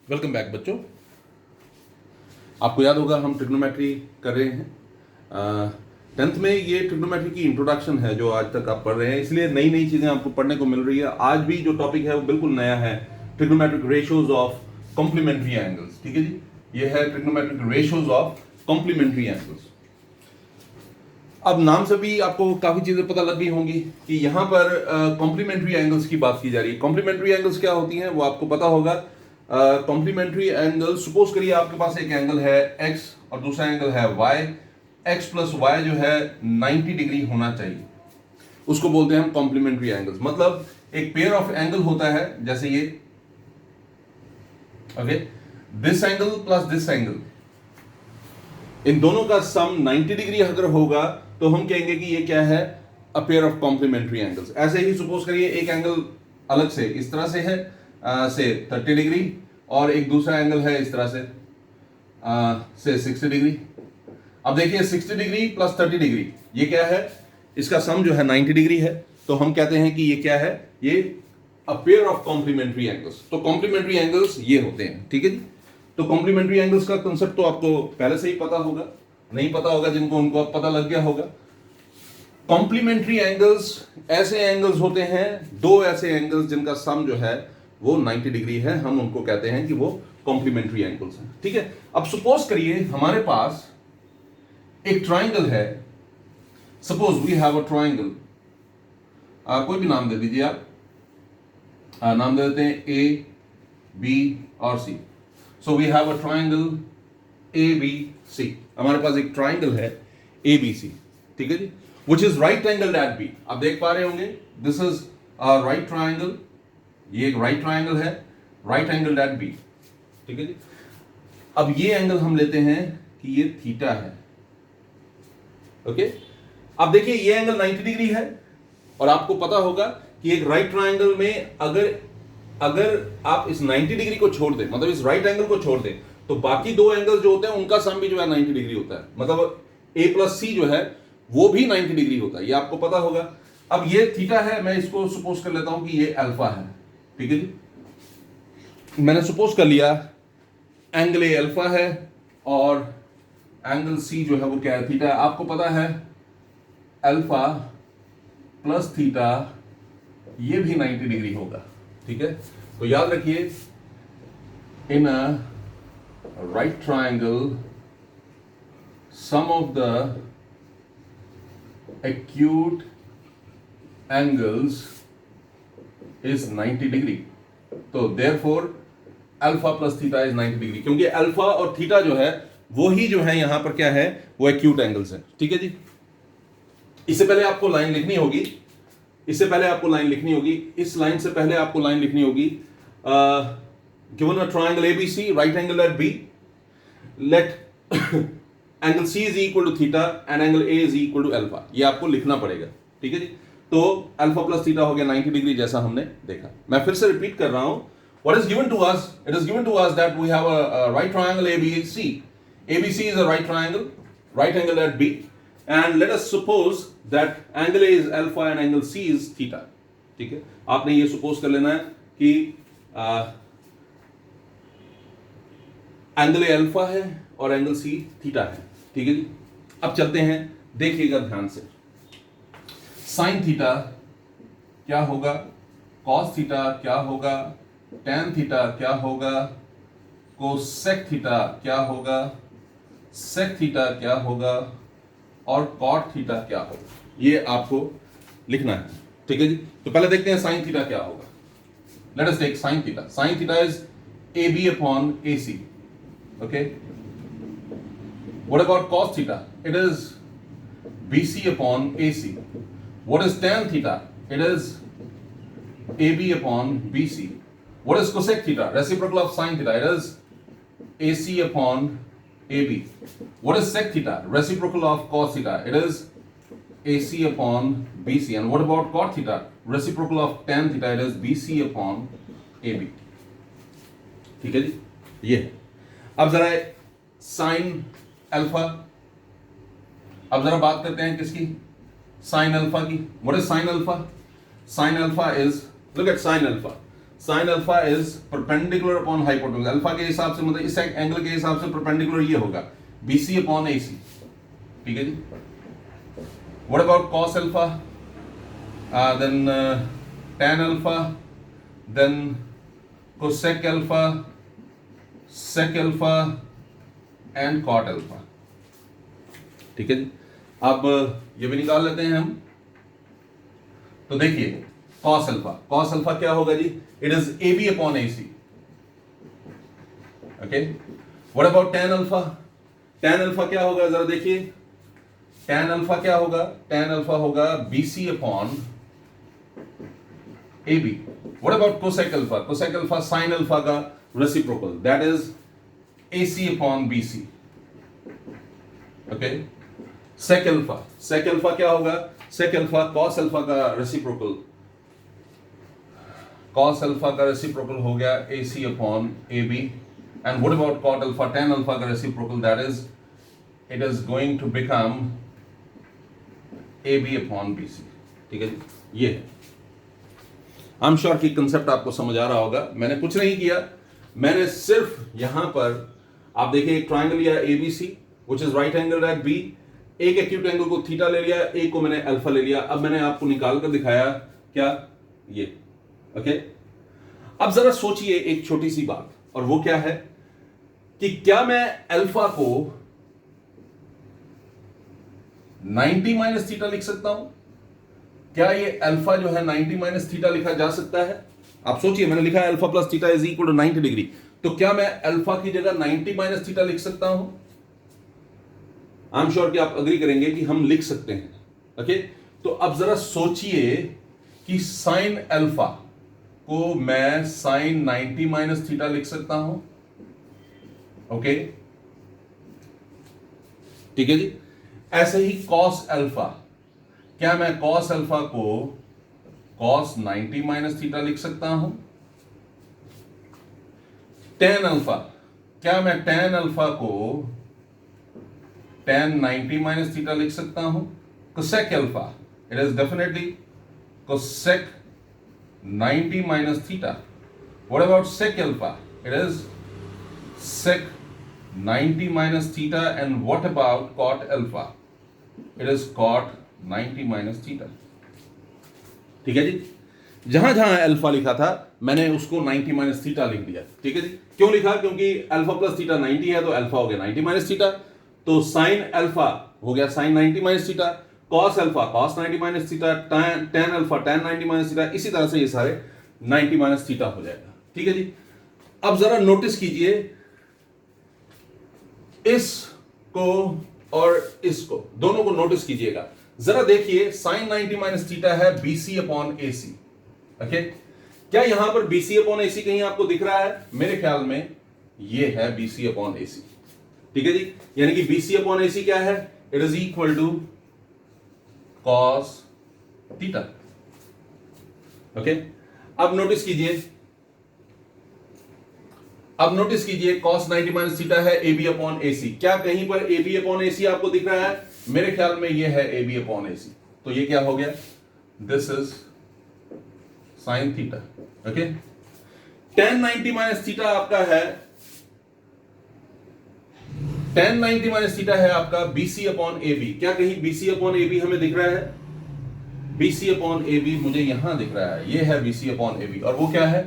Welcome back बच्चों। आपको याद होगा हम ट्रिग्नोमेट्री कर रहे हैं। 10th में ये ट्रिग्नोमेट्री की इंट्रोडक्शन है जो आज तक आप पढ़ रहे हैं, इसलिए नई नई चीजें आपको पढ़ने को मिल रही है। आज भी जो टॉपिक है वो बिल्कुल नया है, trigonometric ratios of complementary angles. ठीक है जी, ये है trigonometric ratios of complementary angles. अब नाम से भी आपको काफी चीजें पता लग गई होंगी कि यहाँ पर कॉम्प्लीमेंट्री एंगल्स की बात की जा रही है। कॉम्प्लीमेंट्री एंगल्स क्या होती हैं वो आपको पता होगा। कॉम्प्लीमेंट्री एंगल, सपोज करिए आपके पास एक एंगल है x और दूसरा एंगल है y। x प्लस वाई जो है 90 डिग्री होना चाहिए, उसको बोलते हैं हम कॉम्प्लीमेंट्री एंगल्स। मतलब एक पेयर ऑफ एंगल होता है, जैसे ये okay, this angle plus this angle, इन दोनों का सम 90 डिग्री अगर होगा तो हम कहेंगे कि ये क्या है, a pair of complementary angles. ऐसे ही सपोज करिए एक एंगल अलग से इस तरह से है, से 30 डिग्री, और एक दूसरा एंगल है इस तरह से 60 डिग्री। अब देखिए 60 डिग्री प्लस 30 डिग्री ये क्या है, इसका सम जो है 90 डिग्री है, तो हम कहते हैं कि ये क्या है, ये a pair of complementary angles. तो कॉम्प्लीमेंट्री एंगल्स ये होते हैं। ठीक है जी, तो कॉम्प्लीमेंट्री एंगल्स का कंसेप्ट तो आपको पहले से ही पता होगा, नहीं पता होगा जिनको उनको अब पता लग गया होगा। कॉम्प्लीमेंट्री एंगल्स ऐसे एंगल्स होते हैं, दो ऐसे एंगल्स जिनका सम जो है वो 90 डिग्री है, हम उनको कहते हैं कि वो कॉम्प्लीमेंट्री एंगल्स हैं। ठीक है, अब सपोज करिए हमारे पास एक ट्राइंगल है। Suppose we have a triangle, कोई भी नाम दे दीजिए आप। नाम दे देते हैं ए, बी और C. So we have a triangle A B C. हमारे पास एक ट्राइंगल है ए बी सी। ठीक है जी, which is right angle at B. आप देख पा रहे होंगे, this is a right triangle, ये एक राइट ट्राइंगल है, राइट एंगल एट बी। ठीक है जी, अब ये एंगल हम लेते हैं कि ये थीटा है। ओके, अब देखिए ये एंगल 90 डिग्री है, और आपको पता होगा कि एक राइट ट्राइंगल में अगर आप इस 90 डिग्री को छोड़ दें, मतलब इस राइट एंगल को छोड़ दें, तो बाकी दो एंगल जो होते हैं उनका सम भी जो है 90 डिग्री होता है। मतलब a प्लस सी जो है वो भी 90 डिग्री होता है, ये आपको पता होगा। अब ये थीटा है, मैं इसको सपोज कर लेता हूं कि ये अल्फा है। ठीक है जी, मैंने सपोज कर लिया एंगल ए अल्फा है और एंगल सी जो है वो क्या है, थीटा है। आपको पता है अल्फा प्लस थीटा ये भी 90 डिग्री होगा। ठीक है, तो याद रखिए, in a right triangle sum of the acute angles is 90 degree. तो therefore alpha plus theta is 90 degree, क्योंकि अल्फा और थीटा जो है वो ही जो है यहां पर क्या है, वो एक्यूट एंगल्स है। ठीक है जी, इससे पहले आपको लाइन लिखनी होगी, इससे पहले आपको लाइन लिखनी होगी, इस लाइन से पहले आपको लाइन लिखनी होगी, given a triangle A B C, right angle at B, let angle C is equal to theta and angle A is equal to alpha. ये आपको लिखना पड़ेगा। ठीक है जी, तो अल्फा प्लस थीटा हो गया 90 डिग्री, जैसा हमने देखा। मैं फिर से रिपीट कर रहा हूं, what is given to us, it is given to us that we have a right triangle ABC. ABC is a right triangle, right angle at B, and let us suppose that angle A is alpha and angle C is theta. ठीक है, आपने ये suppose कर लेना है कि angle A alpha है और एंगल C थीटा है। ठीक है जी, अब चलते हैं, देखिएगा ध्यान से। साइन थीटा क्या होगा, कॉस थीटा क्या होगा, टैन थीटा क्या होगा, कोसेक थीटा क्या होगा, सेक थीटा क्या होगा, और कॉट थीटा क्या होगा, ये आपको लिखना है। ठीक है जी, तो पहले देखते हैं साइन थीटा क्या होगा। Let us take sine theta. Sine theta is A B upon A C. Okay, what about cos theta, it is B C upon A C. What is tan theta, it is A B upon B C. What is cosec theta? Reciprocal of sin theta. It is AC upon AB. What is sec theta? Reciprocal of cos theta. It is AC upon BC. And what about cot theta? Reciprocal of tan theta. It is BC upon AB. ठीक है जी, ये है। अब जरा sin alpha, अब जरा बात करते हैं किसकी, sin अल्फा की। What is sin alpha? Sin alpha is, look at sin alpha. Sine alpha is perpendicular upon hypotenuse, alpha के हिसाब से मतलब इस एंगल के हिसाब से परपेंडिकुलर ये होगा BC अपॉन AC, ठीक है जी। What about cos alpha, then tan alpha, then cosec alpha, sec alpha and cot alpha, ठीक है जी। अब ये भी निकाल लेते हैं हम। तो देखिए cos अल्फा क्या होगा जी, it is AB upon AC, okay. What about tan alpha क्या होगा जरा देखिए, tan अल्फा क्या होगा, tan अल्फा होगा BC upon AB। What about cosec alpha sine alpha का reciprocal, that is AC upon BC, okay. Sec alpha क्या होगा, सेक अल्फा कॉस अल्फा का रेसिप्रोकल, cos अल्फा का रेसिप्रोकल हो गया AC upon AB। And what about cot alpha, tan alpha का reciprocal, that is it is going to become AB upon BC, ठीक है जी। ये है, आई एम श्योर कि कंसेप्ट आपको समझ आ रहा होगा। मैंने कुछ नहीं किया, मैंने सिर्फ यहां पर आप देखिए एक ट्राइंगल लिया ABC which is right angle at B, एक एक्यूट एंगल को थीटा ले लिया, एक को मैंने अल्फा ले लिया। अब मैंने आपको निकाल कर दिखाया क्या, ये, ओके। अब जरा सोचिए एक छोटी सी बात, और वो क्या है कि क्या मैं अल्फा को 90 माइनस थीटा लिख सकता हूं? क्या ये अल्फा जो है 90 माइनस थीटा लिखा जा सकता है? आप सोचिए, मैंने लिखा है alpha plus theta is equal to 90 degree, तो क्या मैं अल्फा की जगह 90 माइनस थीटा लिख सकता हूं? आई एम श्योर कि आप अग्री करेंगे कि हम लिख सकते हैं, ओके। तो अब जरा सोचिए कि साइन अल्फा को मैं साइन 90 माइनस थीटा लिख सकता हूं, ओके, ठीक है जी। ऐसे ही कॉस अल्फा, क्या मैं कॉस अल्फा को कॉस 90 माइनस थीटा लिख सकता हूं? टेन अल्फा, क्या मैं टेन अल्फा को टेन 90 माइनस थीटा लिख सकता हूं? Cosec alpha, it is definitely cosec 90 minus theta. What about sec alpha? It is sec 90 minus theta. And what about cot alpha? It is cot 90 minus theta. ठीक है जी। जहां जहां alpha लिखा था मैंने उसको 90 माइनस थीटा लिख दिया, ठीक है जी। क्यों लिखा? क्योंकि अल्फा प्लस थीटा 90 है, तो अल्फा हो गया 90 माइनस थीटा, तो साइन अल्फा हो गया sine 90 minus theta, cos alpha cos 90 minus theta, tan alpha tan 90 minus theta, इसी तरह से ये सारे 90 माइनस थीटा हो जाएगा, ठीक है जी। अब जरा नोटिस कीजिए इसको और इसको, दोनों को नोटिस कीजिएगा जरा। देखिए साइन 90 माइनस थीटा है BC अपॉन AC, ओके। क्या यहां पर BC अपॉन AC कहीं आपको दिख रहा है? मेरे ख्याल में ये है BC अपॉन AC, ठीक है जी। यानी कि BC अपॉन AC क्या है? It is equal to cos theta, okay. अब नोटिस कीजिए कॉस 90 माइनस थीटा है AB अपॉन AC। क्या कहीं पर AB अपॉन AC आपको दिख रहा है? मेरे ख्याल में ये है AB अपॉन AC, तो ये क्या हो गया? This is sine theta, okay. Ten 90 minus theta आपका है, टेन 90 माइनस थीटा है आपका BC अपॉन AB। क्या कहीं BC अपॉन AB हमें दिख रहा है? BC अपॉन AB मुझे यहां दिख रहा है, ये है BC अपॉन AB, और वो क्या है?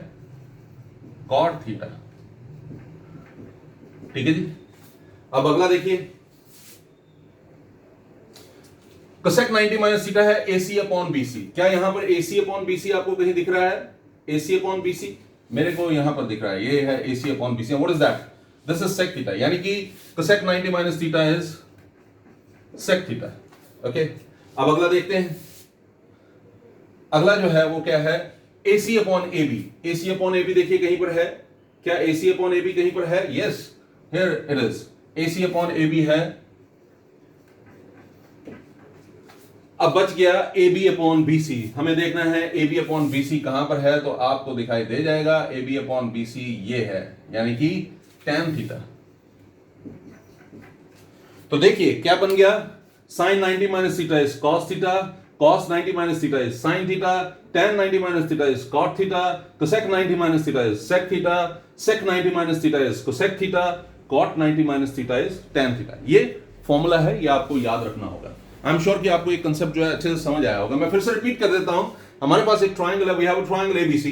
कॉट थीटा, ठीक है जी। अब अगला देखिए, कोसेक 90 माइनस थीटा है AC अपॉन BC। क्या यहां पर AC अपॉन BC आपको कहीं दिख रहा है? AC अपॉन BC मेरे को यहां पर दिख रहा है, ये है AC upon BC। What is that? This is sec theta, यानी कि cosec 90 minus theta is sec theta, okay. अब अगला देखते हैं, अगला जो है वो क्या है? AC upon AB। AC upon AB देखिए कहीं पर है, क्या AC अपॉन AB कहीं पर है? Yes, here it is, AC upon AB है। अब बच गया AB अपॉन BC। हमें देखना है AB अपॉन BC कहां पर है, तो आपको दिखाई दे जाएगा AB अपॉन BC ये है, यानी कि tan थीटा। तो देखिए क्या बन गया? Sine 90 minus theta is cos theta, cos 90 minus theta is sin theta, tan 90 minus theta is cot theta, cosec 90 minus theta is sec theta, sec 90 minus theta is cosec theta, cot 90 minus theta is tan theta. ये formula है, ये आपको याद रखना होगा. आई am sure कि आपको ये कंसेप्ट जो है अच्छे से समझ आया होगा. मैं फिर से रिपीट कर देता हूं. हमारे पास एक ट्राइंगल है, we have a triangle ABC,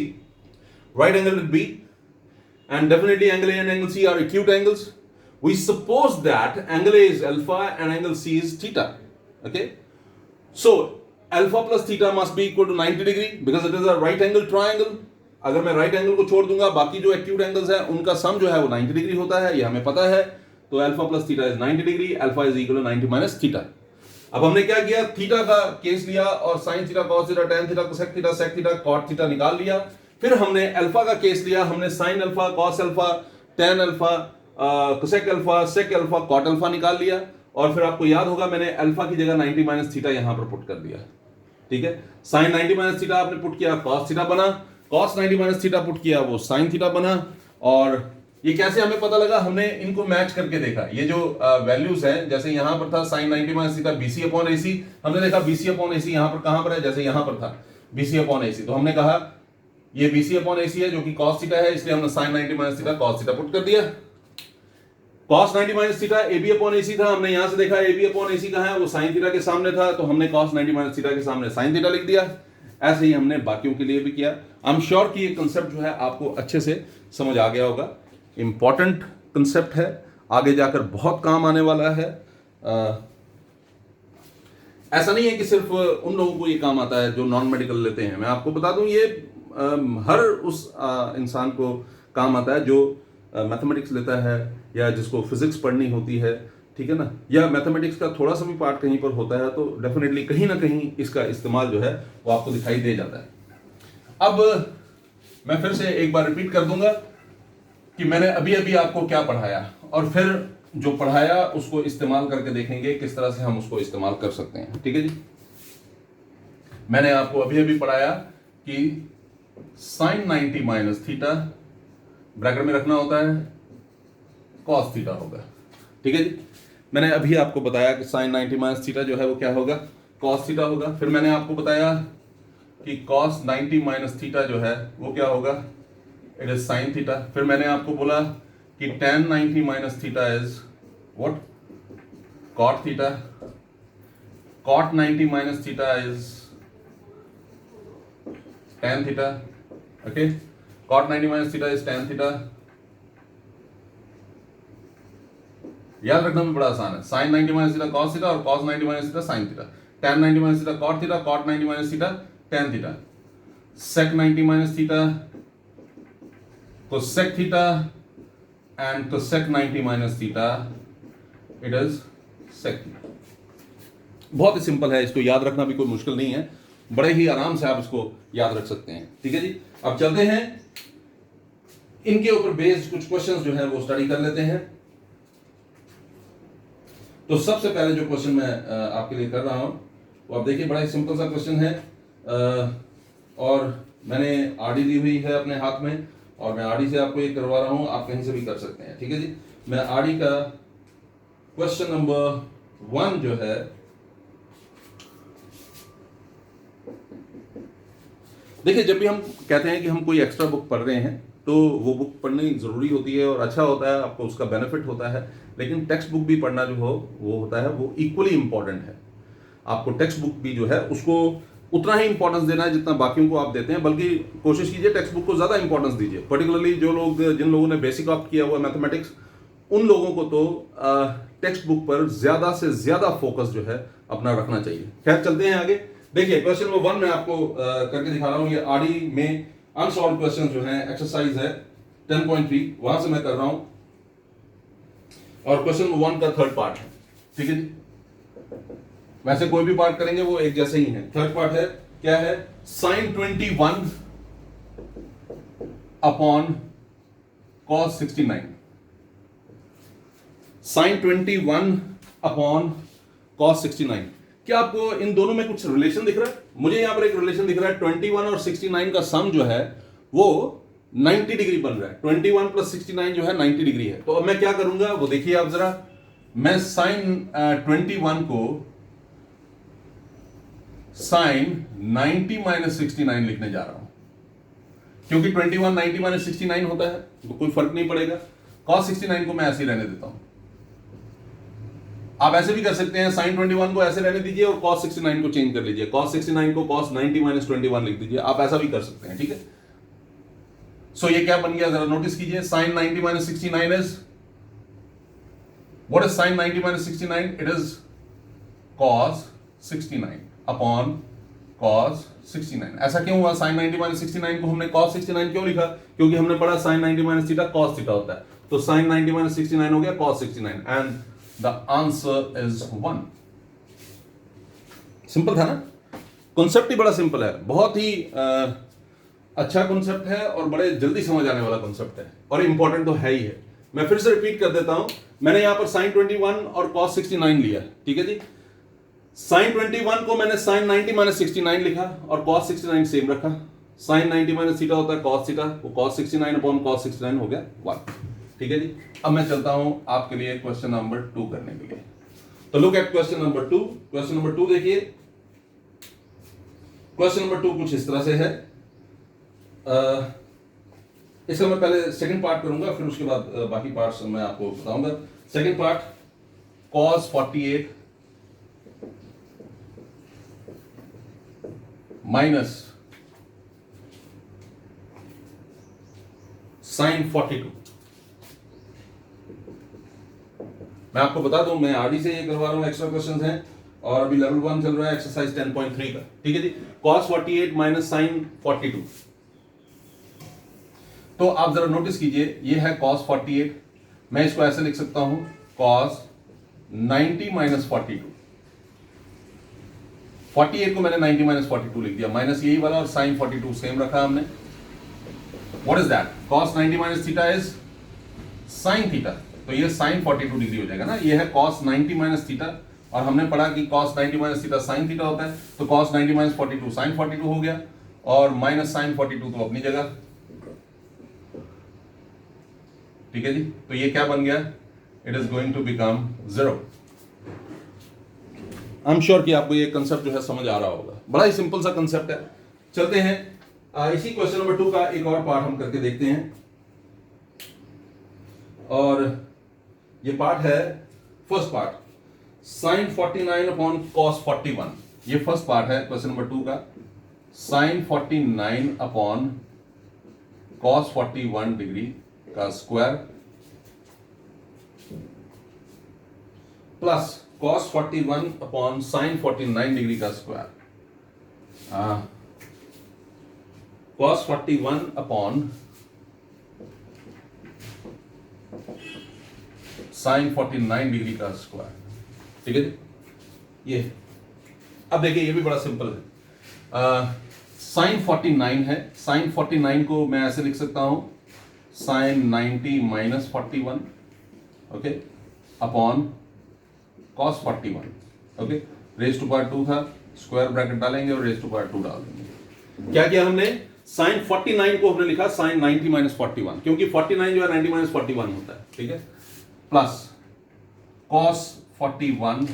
right angle with B, and definitely angle A and angle C are acute angles. We suppose that angle A is alpha and angle C is theta. Okay, so alpha plus theta must be equal to 90 degree because it is a right angle triangle. अगर मैं right angle को छोड़ दूंगा, बाकी जो acute angles है उनका sum जो है वो 90 degree होता है, ये हमें पता है. तो alpha plus theta is 90 degree, alpha is equal to 90 minus theta. अब हमने क्या किया, थीटा का केस लिया और sine theta, cos theta, tan theta, cosec theta, sec theta, cot theta निकाल लिया. फिर हमने अल्फा का केस लिया, हमने sine alpha, cos alpha, tan alpha, cosec alpha, sec alpha, cot alpha निकाल लिया. और फिर आपको याद होगा मैंने अल्फा की जगह 90 माइनस थीटा यहां पर पुट कर दिया. ठीक है, साइन 90 माइनस थीटा आपने पुट किया, कॉस थीटा बना. कॉस 90 माइनस थीटा पुट किया, वो साइन थीटा बना. और ये कैसे हमें पता लगा, हमने इनको मैच करके देखा. ये जो वैल्यूज हैं, जैसे यहां पर था sine 90 minus theta BC upon AC, हमने देखा BC अपॉन AC यहां पर कहां पर है, जैसे यहां पर था BC अपॉन AC, तो हमने कहा ये BC अपॉन AC है जो कि cos थीटा है, इसलिए हमने sine 90 minus theta cos theta put कर दिया. cos 90 minus theta AB upon AC था, हमने यहां से देखा AB अपॉन AC कहां है, वो साइन थीटा के सामने था, तो हमने cos 90 माइनस थीटा के सामने साइन थीटा लिख दिया. ऐसे ही हमने बाकियों के लिए भी किया. आई एम श्योर कि ये कंसेप्ट जो है आपको अच्छे से समझ आ गया होगा. इंपॉर्टेंट कंसेप्ट है, आगे जाकर बहुत काम आने वाला है. ऐसा नहीं है कि सिर्फ उन लोगों को ये काम आता है जो नॉन मेडिकल लेते हैं. मैं आपको बता दूं, ये हर उस इंसान को काम आता है जो मैथमेटिक्स लेता है या जिसको फिजिक्स पढ़नी होती है. ठीक है ना, या मैथमेटिक्स का थोड़ा सा भी पार्ट कहीं पर होता है तो डेफिनेटली कहीं ना कहीं इसका इस्तेमाल जो है वो आपको दिखाई दे जाता है. अब मैं फिर से एक बार रिपीट कर दूंगा कि मैंने अभी अभी आपको क्या पढ़ाया, और फिर जो पढ़ाया उसको इस्तेमाल करके देखेंगे किस तरह से हम उसको इस्तेमाल कर सकते हैं. ठीक है जी, मैंने आपको अभी अभी पढ़ाया कि साइन 90 माइनस थीटा ब्रैकेट में रखना होता है, कॉस थीटा होगा. ठीक है जी, मैंने अभी आपको बताया कि साइन 90 माइनस थीटा जो है वो क्या होगा, कॉस थीटा होगा. फिर मैंने आपको बताया कि कॉस 90 माइनस थीटा जो है वो क्या होगा, इट इज साइन थीटा. फिर मैंने आपको बोला कि tan 90 minus theta is what, cot theta. Cot 90 minus theta is tan theta. Okay, cot 90 minus theta is tan theta. याद रखना भी बड़ा आसान है. Sine 90 minus theta cos theta और cos 90 minus theta sine theta. tan 90 minus theta cot theta, cot 90 minus theta tan theta. sec 90 minus theta cosec theta and cosec 90 minus theta, it is sec theta. बहुत ही simple है, इसको याद रखना भी कोई मुश्किल नहीं है, बड़े ही आराम से आप इसको याद रख सकते हैं. ठीक है जी, अब चलते हैं इनके ऊपर बेस्ड कुछ क्वेश्चंस जो है वो स्टडी कर लेते हैं. तो सबसे पहले जो क्वेश्चन मैं आपके लिए कर रहा हूं वो आप देखिए, बड़ा ही सिंपल सा क्वेश्चन है. और मैंने आरडी ली हुई है अपने हाथ में और मैं आरडी से आपको ये करवा रहा हूं, आप कहीं से भी कर सकते हैं. ठीक है जी, मैं आरडी का क्वेश्चन नंबर 1 जो है, देखिए जब भी हम कहते हैं कि हम कोई एक्स्ट्रा बुक पढ़ रहे हैं तो वो बुक पढ़नी जरूरी होती है और अच्छा होता है, आपको उसका बेनिफिट होता है. लेकिन टेक्स्ट बुक भी पढ़ना जो हो वो होता है, वो इक्वली इंपॉर्टेंट है. आपको टेक्स्ट बुक भी जो है उसको उतना ही इंपॉर्टेंस देना है जितना बाकियों को आप देते हैं, बल्कि कोशिश कीजिए टेक्स्ट बुक को ज्यादा इंपॉर्टेंस दीजिए. पर्टिकुलरली जिन लोगों ने बेसिक ऑप्ट किया हुआ मैथमेटिक्स, उन लोगों को तो टेक्स्ट बुक पर ज्यादा से ज्यादा फोकस जो है अपना रखना चाहिए. खैर चलते हैं आगे. देखिए क्वेश्चन नंबर 1 मैं आपको करके दिखा रहा हूं. ये आरडी में अनसॉल्व क्वेश्चन जो है, एक्सरसाइज है 10.3, वहां से मैं कर रहा हूं. और क्वेश्चन नंबर 1 का थर्ड पार्ट है. ठीक है जी, वैसे कोई भी पार्ट करेंगे वो एक जैसे ही है. थर्ड पार्ट है, क्या है, sine 21 upon cos 69. Sine 21 upon cos 69. क्या आपको इन दोनों में कुछ रिलेशन दिख रहा है? मुझे यहां पर एक रिलेशन दिख रहा है. 21 और 69 का सम जो है वो 90 डिग्री बन रहा है. 21 प्लस 69 जो है 90 डिग्री है. तो अब मैं क्या करूंगा वो देखिए आप जरा. मैं साइन 21 को साइन 90 माइनस 69 लिखने जा रहा हूं, क्योंकि 21 90 माइनस 69 होता है तो कोई फर्क नहीं पड़ेगा। cos 69 को मैं ऐसे ही रहने देता हूं। आप ऐसे भी कर सकते हैं, साइन 21 को ऐसे रहने दीजिए और cos 69 को चेंज कर लीजिए, cos 69 को cos 90 माइनस 21 लिख दीजिए, आप ऐसा भी कर सकते हैं, ठीक है। सो ये क्या बन गया, जरा नोटिस कीजिए, sine 90 minus 69 is what is sine 90 minus 69? It is cos 69 upon cos 69। ऐसा क्यों हुआ? साइन 90 माइनस 69 को हमने cos 69 क्यों लिखा? क्योंकि हमने पढ़ा sine 90 minus theta cos theta होता है, तो साइन 90 माइनस 69 हो गया cos 69 and the answer is 1। Simple था ना? कॉन्सेप्ट ही बड़ा सिंपल है, बहुत ही अच्छा कॉन्सेप्ट है और बड़े जल्दी समझ आने वाला कॉन्सेप्ट है और इंपॉर्टेंट तो है ही है। मैं फिर से रिपीट कर देता हूं, मैंने यहां पर साइन 21 और cos 69 लिया, ठीक है जी। साइन 21 को मैंने साइन 90 माइनस 69 लिखा और cos 69 सेम रखा। साइन 90 माइनस थीटा होता है cos थीटा, वो cos 69 अपॉन cos 69 हो गया 1, ठीक है जी। अब मैं चलता हूं आपके लिए क्वेश्चन नंबर 2 करने के लिए। तो look at question number 2। Question number 2 देखिए, क्वेश्चन नंबर 2 कुछ इस तरह से है। इसका मैं पहले सेकंड पार्ट करूंगा, फिर उसके बाद बाकी पार्ट्स मैं आपको बताऊंगा। Second part, cos 48 minus sine 42। मैं आपको बता दूं, मैं आरडी से ये करवा रहा हूं, एक्स्ट्रा क्वेश्चंस हैं और अभी लेवल 1 चल रहा है, एक्सरसाइज 10.3 का, ठीक है जी। cos 48 minus sine 42। तो आप जरा नोटिस कीजिए, ये है cos 48, मैं इसको ऐसे लिख सकता हूं cos 90 माइनस 42। 48 को मैंने 90 माइनस 42 लिख दिया, माइनस यही वाला और साइन 42 सेम रखा हमने। What is that? cos 90 minus theta is sine theta, तो ये साइन 42 डिग्री हो जाएगा ना। ये है cos 90 माइनस थीटा और हमने पढ़ा कि cos 90 minus theta sine theta होता है, तो cos 90 माइनस 42 साइन 42 हो गया और माइनस साइन 42 तो अपनी जगह, ठीक है जी। तो ये क्या बन गया? It is going to become 0। I am sure कि आपको ये कंसेप्ट जो है समझ आ रहा होगा, बड़ा ही सिंपल सा कंसेप्ट है। चलते हैं इसी क्वेश्चन नंबर 2 का एक और पार्ट हम करके देखते हैं, और ये पार्ट है first part, sine 49 upon cos 41। ये फर्स्ट पार्ट है क्वेश्चन नंबर 2 का, साइन 49 अपॉन cos 41 डिग्री का square plus cos 41 upon sine 49 degree का square, cos 41 upon sine 49 degree का स्क्वायर, ठीक है जी। ये अब देखिए, ये भी बड़ा सिंपल है। साइन 49 है, साइन 49 को मैं ऐसे लिख सकता हूं sine 90 minus 41, okay, upon cos 41, okay. Raise to power 2 था, स्क्वायर ब्रैकेट डालेंगे और रेज टू पावर 2 डाल देंगे। क्या किया हमने? साइन 49 को हमने लिखा साइन 90 माइनस 41, क्योंकि 49 जो है 90 माइनस 41 होता है, ठीक है। प्लस cos 41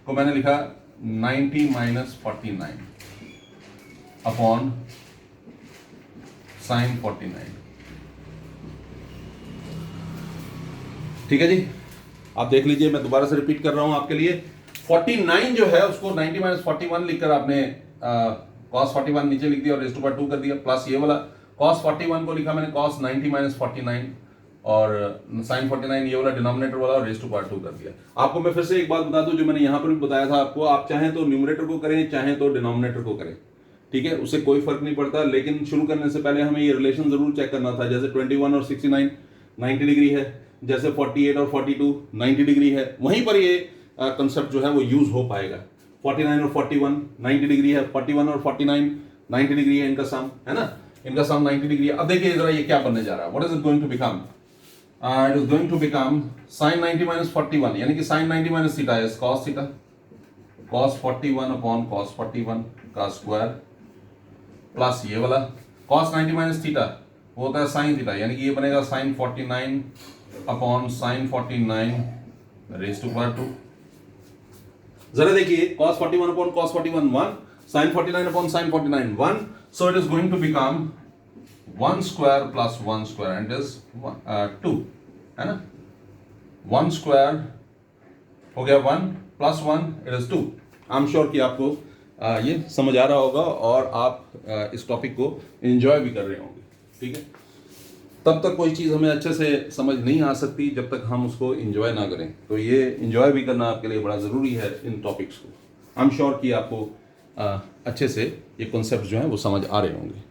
को मैंने लिखा 90 माइनस 49 अपॉन साइन 49, ठीक है जी। आप देख लीजिए, मैं दोबारा से रिपीट कर रहा हूं आपके लिए। 49 जो है उसको 90 माइनस 41 लिखकर आपने cos 41 नीचे लिख दिया और रेज टू पावर 2 कर दिया, प्लस ये वाला cos 41 को लिखा मैंने cos 90 माइनस 49 और साइन 49 ये वाला डिनोमिनेटर वाला और रेज टू पावर 2 कर दिया। आपको मैं फिर से एक बात बता दूं, जो मैंने यहां पर भी बताया था आपको, आप चाहें तो न्यूमरेटर को करें, चाहें तो डिनोमिनेटर को करें, ठीक है, उससे कोई फर्क नहीं पड़ता। लेकिन शुरू करने से पहले हमें ये रिलेशन जरूर चेक करना था। जैसे 21 और 69 90 डिग्री है, जैसे 48 और 42 90 डिग्री है, वहीं पर ये कंसेप्ट जो है वो यूज हो पाएगा। 49 और 41 90 डिग्री है, 41 और 49 90 डिग्री है, इनका सम है ना, इनका सम 90 डिग्री है। अब देखिए जरा ये क्या बनने जा रहा है, what is it going to become? It is going to become sine 90 minus 41, यानी कि sine 90 minus theta is cos theta, cos 41 upon cos 41 का स्क्वायर प्लस ये वाला cos 90 माइनस थीटा वो होता है साइन थीटा, यानी कि ये बनेगा sine 49 upon sine 49 raise to power 2। जरा देखिए, cos 41 upon cos 41 1, sin 49 upon sin 49 1, so it is going to become 1 square plus 1 square and is 2, है ना. 1 square हो गया 1 plus 1 it is 2. I am sure कि आपको ये समझ आ रहा होगा और आप इस टॉपिक को एंजॉय भी कर रहे होंगे. ठीक है, तब तक कोई चीज़ हमें अच्छे से समझ नहीं आ सकती जब तक हम उसको एंजॉय ना करें. तो ये एंजॉय भी करना आपके लिए बड़ा ज़रूरी है इन टॉपिक्स को. आई एम श्योर कि आपको अच्छे से ये कॉन्सेप्ट जो हैं वो समझ आ रहे होंगे.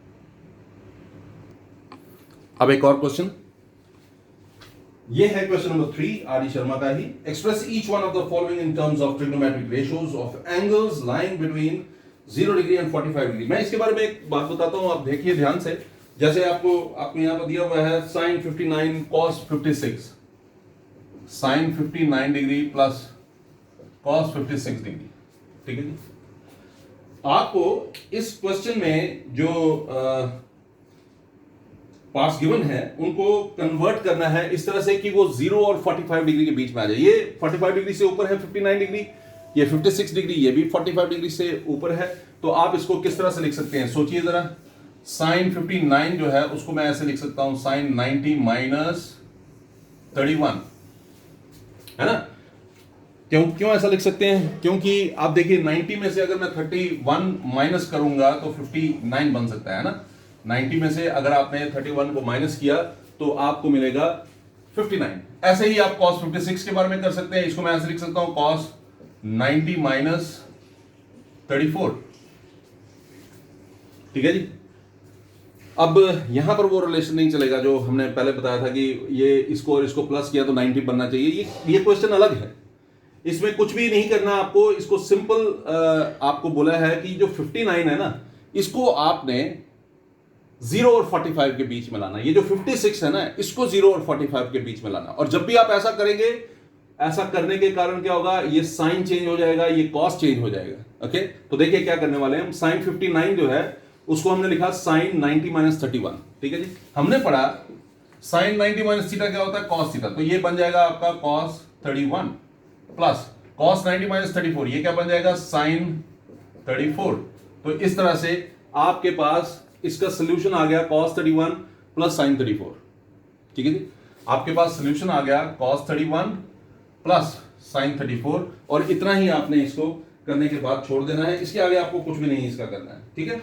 अब एक और क्वेश्चन, ये है question number 3 R D Sharma का ही. Express each one of the following in terms of trigonometric ratios of angles lying between 0 degree and 45 degree. मैं इसके बारे में एक बात बताता हूं, आप देखिए ध्यान से. जैसे आपको यहां पर दिया हुआ है sin 59 cos 56, sin 59 degree plus cos 56 degree. ठीक है जी. आपको इस क्वेश्चन में जो पास गिवन है उनको कन्वर्ट करना है इस तरह से कि वो 0 और 45 डिग्री के बीच में आ जाए. ये 45 डिग्री से ऊपर है 59 डिग्री, ये 56 डिग्री, ये भी 45 डिग्री से ऊपर है. तो आप इसको किस तरह से लिख सकते हैं, सोचिए जरा. sin 59 जो है उसको मैं ऐसे लिख सकता हूं sin 90 माइनस 31, है ना. क्यों ऐसा लिख सकते हैं, क्योंकि आप देखिए 90 में से अगर मैं 31 माइनस करूंगा तो 59 बन सकता है ना. 90 में से अगर आपने 31 को माइनस किया तो आपको मिलेगा 59. ऐसे ही आप cos 56 के बारे में कर सकते हैं. इसको मैं ऐसे लिख सकता हूं cos 90 माइनस 34. ठीक है जी. अब यहां पर वो रिलेशन नहीं चलेगा जो हमने पहले बताया था कि ये इसको और इसको प्लस किया तो 90 बनना चाहिए. ये क्वेश्चन अलग है, इसमें कुछ भी नहीं करना आपको. इसको सिंपल आपको बोला है कि जो 59 है ना इसको आपने 0 और 45 के बीच में लाना. ये जो 56 है ना इसको 0 और 45 के बीच में लाना. और जब भी आप ऐसा करेंगे, ऐसा करने के कारण क्या होगा, ये साइन चेंज हो जाएगा, ये कॉस चेंज हो जाएगा. ओके, तो देखिए क्या करने वाले हैं हम. साइन 59 जो है उसको हमने लिखा साइन 90 माइनस 31. ठीक है जी. हमने पढ़ा साइन 90 माइनस थीटा क्या होता है, कॉस थीटा. तो ये बन जाएगा आपका कॉस 31 प्लस कॉस 90 माइनस 34, ये क्या बन जाएगा साइन 34. तो इस तरह से आपके पास इसका सोल्यूशन आ गया cos 31 प्लस sin 34. ठीक है जी. आपके पास सोल्यूशन आ गया cos 31 प्लस sin 34 और इतना ही आपने इसको करने के बाद छोड़ देना है. इसके आगे आपको कुछ भी नहीं इसका करना है. ठीक है,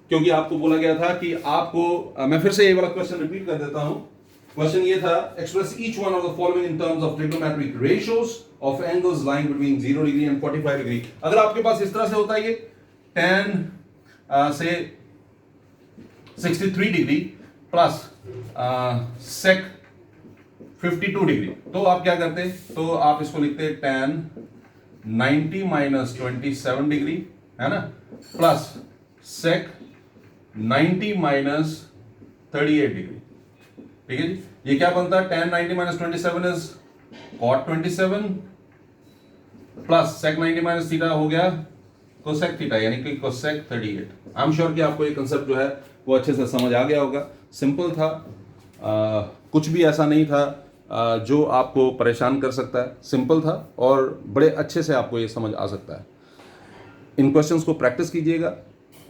क्योंकि आपको बोला गया था कि आपको मैं फिर से ये वाला क्वेश्चन रिपीट कर देता हूं. क्वेश्चन ये था, express each one of the following in terms of trigonometric ratios of angles lying between 0 degree and 45 degree. अगर आपके पास इस तरह से होता है ये tan से 63 डिग्री प्लस sec 52 डिग्री, तो आप क्या करते, तो आप इसको लिखते tan 90 माइनस 27 डिग्री, है ना, प्लस sec 90 माइनस 38 डिग्री. ठीक है जी. ये क्या बनता है, tan 90 minus 27 is cot 27 plus sec 90 minus theta हो गया cosec थीटा, यानी कि cosec 38. आई एम श्योर कि आपको ये कंसेप्ट जो है वो अच्छे से समझ आ गया होगा. सिंपल था, कुछ भी ऐसा नहीं था जो आपको परेशान कर सकता है. सिंपल था और बड़े अच्छे से आपको ये समझ आ सकता है. इन क्वेश्चंस को प्रैक्टिस कीजिएगा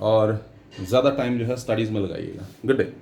और ज़्यादा टाइम जो है स्टडीज़ में लगाइएगा. Good day.